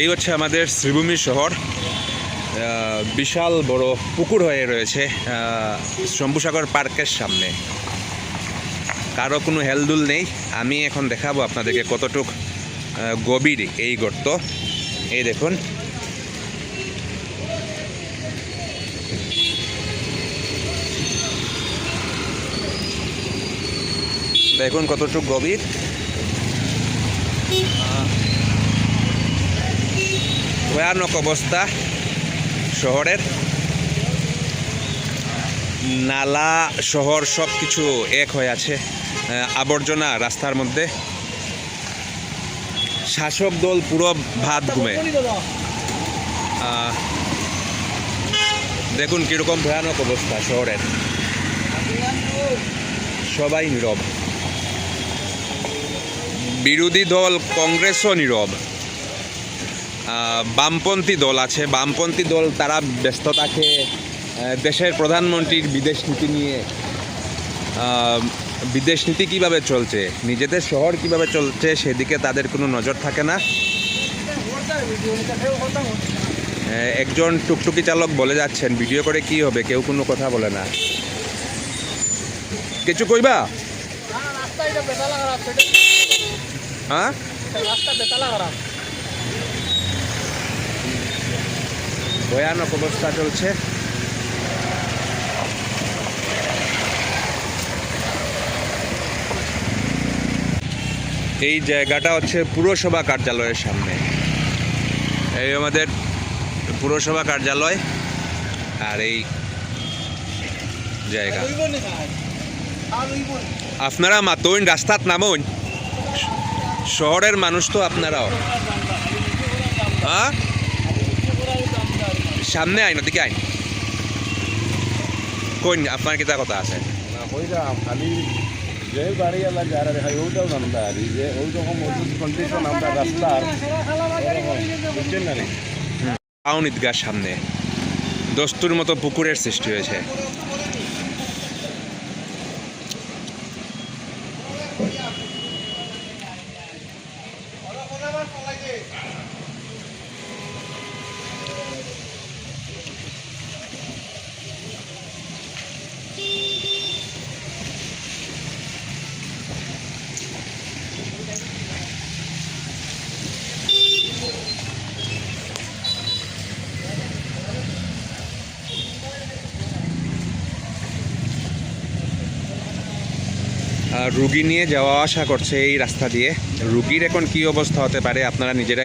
এই হচ্ছে আমাদের শ্রীভূমি শহর। বিশাল বড় পুকুর হয়ে রয়েছে শম্ভুসাগর পার্কের সামনে। কারো কোনো হেলদুল নেই। আমি এখন দেখাবো আপনাদেরকে কতটুক গভীর এই গর্ত। এই দেখুন, দেখুন কতটুক গভীর। ভয়ানক অবস্থা শহরের। নালা শহর সব কিছু এক হয়ে আছে, আবর্জনা রাস্তার মধ্যে। শাসক দল পুরো ভাত ঘুমে। দেখুন কীরকম ভয়ানক অবস্থা শহরের। সবাই নীরব। বিরোধী দল কংগ্রেসও নীরব। বামপন্থী দল আছে, বামপন্থী দল তারা ব্যস্ত থাকে দেশের প্রধানমন্ত্রীর বিদেশ নীতি নিয়ে। বিদেশ নীতি কীভাবে চলছে, নিজেদের শহর কীভাবে চলছে সেদিকে তাদের কোনো নজর থাকে না। একজন টুকটুকি চালক বলে যাচ্ছেন, ভিডিও করে কি হবে, কেউ কোনো কথা বলে না। কিছু কইবা? হ্যাঁ, ভয়ানক অবস্থা চলছে। এই জায়গাটা হচ্ছে পুরসভা কার্যালয়ের সামনে। এই আমাদের পুরসভা কার্যালয় আর এই জায়গা। আপনারা মাতইন, রাস্তাত নামুন। শহরের মানুষ তো আপনারাও। হ্যাঁ, সামনে আইন, ওদিকে আইন। কইন আপনার কিতা কথা আছে? খালি যে বাড়িওয়ালা যারা দেখায় ওইটাও জানতে আর যে ওই রকম কন্ডিশন আমরা রাস্তার বুঝছেন না। টাউন ঈদগার সামনে দস্তুর মতো পুকুরের সৃষ্টি হয়েছে। রুগী নিয়ে যাওয়া আসা করছে এই রাস্তা দিয়ে। রুগীর এখন কি অবস্থা হতে পারে আপনারা নিজেরা